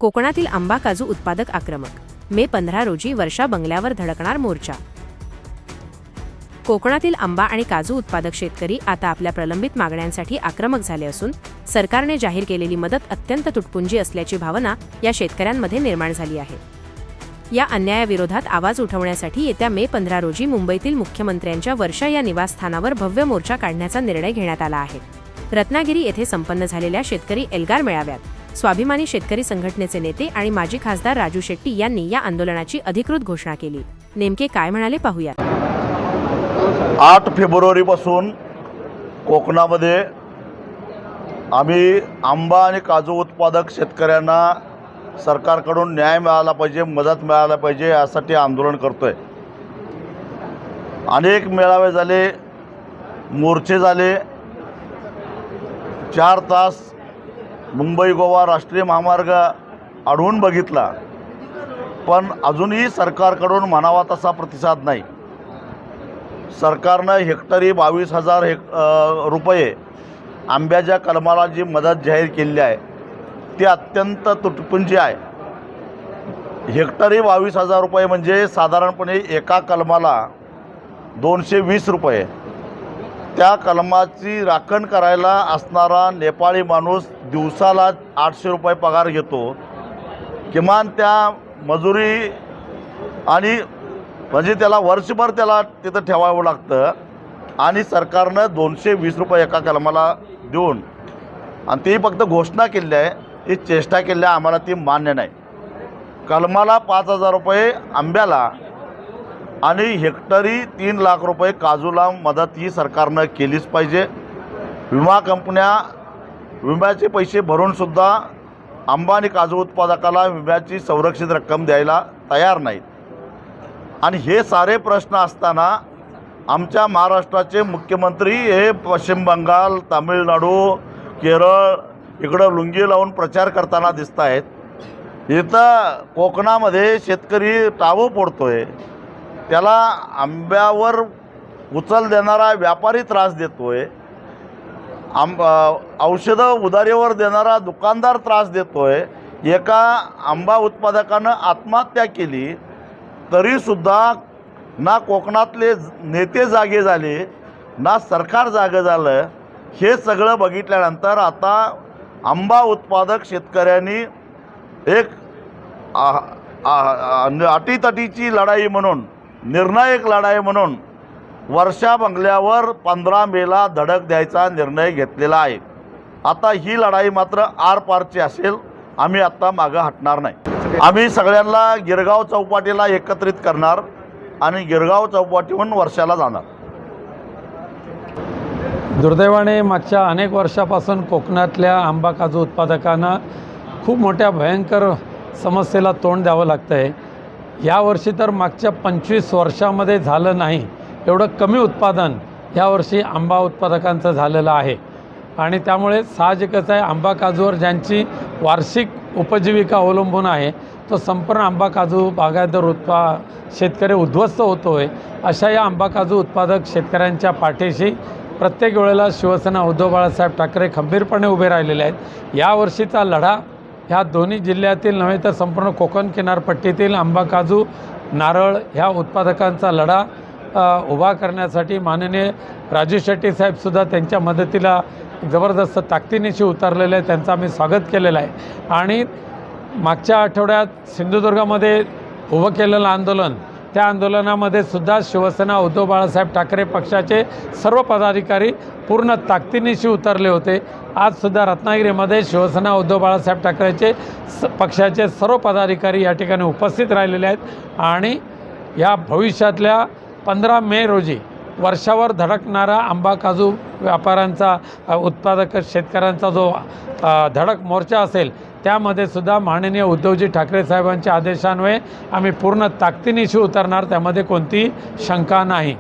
कोकणातील आंबा काजू उत्पादक आक्रमक. मे 15 रोजी वर्षा बंगल्यावर धडकणार मोर्चा. कोकणातील आंबा आणि काजू उत्पादक शेतकरी आता आपल्या प्रलंबित मागण्यांसाठी आक्रमक झाले असून सरकारने जाहीर केलेली मदत अत्यंत तुटपुंजी असल्याची भावना या शेतकऱ्यांमध्ये निर्माण झाली आहे. या अन्यायाविरोधात आवाज उठवण्यासाठी येत्या मे 15 रोजी मुंबईतील मुख्यमंत्र्यांच्या वर्षा या निवासस्थानावर भव्य मोर्चा काढण्याचा निर्णय घेण्यात आला आहे. रत्नागिरी येथे संपन्न झालेल्या शेतकरी एल्गार मेळाव्यात स्वाभिमानी शेतकरी संघटनेचे नेते आणि माजी खासदार राजू शेट्टी यांनी या आंदोलनाची अधिकृत घोषणा केली. नेमके काय म्हणाले पाहूया. 8 फेब्रुवारीपासून कोकणामध्ये आम्ही आंबा आणि काजू उत्पादक शेतकऱ्यांना सरकारकडून न्याय मिळाला पाहिजे, मदत मिळायला पाहिजे यासाठी आंदोलन करतोय. अनेक मेळावे झाले, मोर्चे झाले. 4 तास मुंबई गोवा राष्ट्रीय महामार्ग अडवून बघितला, पण अजूनही सरकारकडून म्हणावा तसा प्रतिसाद नाही. सरकारनं हेक्टरी 22,000 रुपये आंब्याच्या कलमाला जी मदत जाहीर केली आहे ती अत्यंत तुटपुंजी आहे. हेक्टरी 22,000 रुपये म्हणजे साधारणपणे एका कलमाला 220 रुपये. त्या कलमाची राखण करायला असणारा नेपाळी माणूस दिवसाला 800 रुपये पगार घेतो. किमान त्या मजुरी आणि म्हणजे त्याला वर्षभर त्याला तिथं ठेवावं लागतं आणि सरकारनं 220 रुपये एका कलमाला देऊन आणि ती फक्त घोषणा केली आहे, ही चेष्टा केली आहे. आम्हाला ती मान्य नाही. कलमाला 5,000 रुपये आंब्याला आणि हेक्टरी 3 लाख रुपये काजूला मदत ही सरकारनं केलीच पाहिजे. विमा कंपन्या विम्याचे पैसे भरूनसुद्धा आंबा आणि काजू उत्पादकाला विम्याची संरक्षित रक्कम द्यायला तयार नाहीत. आणि हे सारे प्रश्न असताना आमच्या महाराष्ट्राचे मुख्यमंत्री हे पश्चिम बंगाल, तामिळनाडू, केरळ इकडं लुंगी लावून प्रचार करताना दिसत आहेत. इथं कोकणामध्ये शेतकरी टावं फोडतोय, त्याला आंब्यावर उचल देणारा व्यापारी त्रास देतोय, औषधं उधारीवर देणारा दुकानदार त्रास देतोय. एका आंबा उत्पादकानं आत्महत्या केली तरीसुद्धा ना कोकणातले नेते जागे झाले, ना सरकार जागं झालं. हे सगळं बघितल्यानंतर आता आंबा उत्पादक शेतकऱ्यांनी एक अटीतटीची लढाई म्हणून, निर्णायक लढाई म्हणून वर्षा बंगल्यावर 15 मेला धडक द्यायचा निर्णय घेतलेला आहे. आता ही लढाई मात्र आरपारची असेल. आम्ही आत्ता मागं हटणार नाही. आम्ही सगळ्यांना गिरगाव चौपाटीला एकत्रित करणार आणि गिरगाव चौपाटीहून वर्षाला जाणार. दुर्दैवाने मागच्या अनेक वर्षापासून कोकणातल्या आंबा काजू उत्पादकांना खूप मोठ्या भयंकर समस्येला तोंड द्यावं लागतं आहे. यावर्षी तर मागच्या 25 वर्षामध्ये झालं नाही एवढं कमी उत्पादन यावर्षी आंबा उत्पादकांचं झालेलं आहे. आणि त्यामुळे साहजिकच आहे, आंबा काजूवर ज्यांची वार्षिक उपजीविका अवलंबून आहे तो संपूर्ण आंबा काजू बागायतदार शेतकरी उद्ध्वस्त होतो आहे. अशा या आंबा काजू उत्पादक शेतकऱ्यांच्या पाठीशी प्रत्येक वेळेला शिवसेना उद्धव बाळासाहेब ठाकरे खंबीरपणे उभे राहिलेले आहेत. यावर्षीचा लढा ह्या दोन्ही जिल्ह्यातील नव्हे तर संपूर्ण कोकण किनारपट्टीतील आंबा काजू नारळ ह्या उत्पादकांचा लढा उभा करण्यासाठी माननीय राजू शेट्टी साहेबसुद्धा त्यांच्या मदतीला जबरदस्त ताकदीनिशी उतरलेले आहे. त्यांचं आम्ही स्वागत केलेलं आहे. आणि मागच्या आठवड्यात सिंधुदुर्गामध्ये उभं केलेलं आंदोलन, त्या आंदोलनामध्ये सुद्धा शिवसेना उद्धव बाळासाहेब ठाकरे पक्षाचे सर्व पदाधिकारी पूर्ण ताकदीनिशी उतरले होते. आजसुद्धा रत्नागिरीमध्ये शिवसेना उद्धव बाळासाहेब ठाकरेचे पक्षाचे सर्व पदाधिकारी या ठिकाणी उपस्थित राहिलेले आहेत. आणि या भविष्यातल्या 15 मे रोजी वर्षावर धडकणारा आंबा काजू व्यापाऱ्यांचा उत्पादक शेतकऱ्यांचा जो धडक मोर्चा असेल त्यामध्ये सुद्धा माननीय उद्धवजी ठाकरे साहेबांच्या आदेशान्वये आम्ही पूर्ण ताकदीनिशी उतरणार, त्यामध्ये कोणतीही शंका नाही.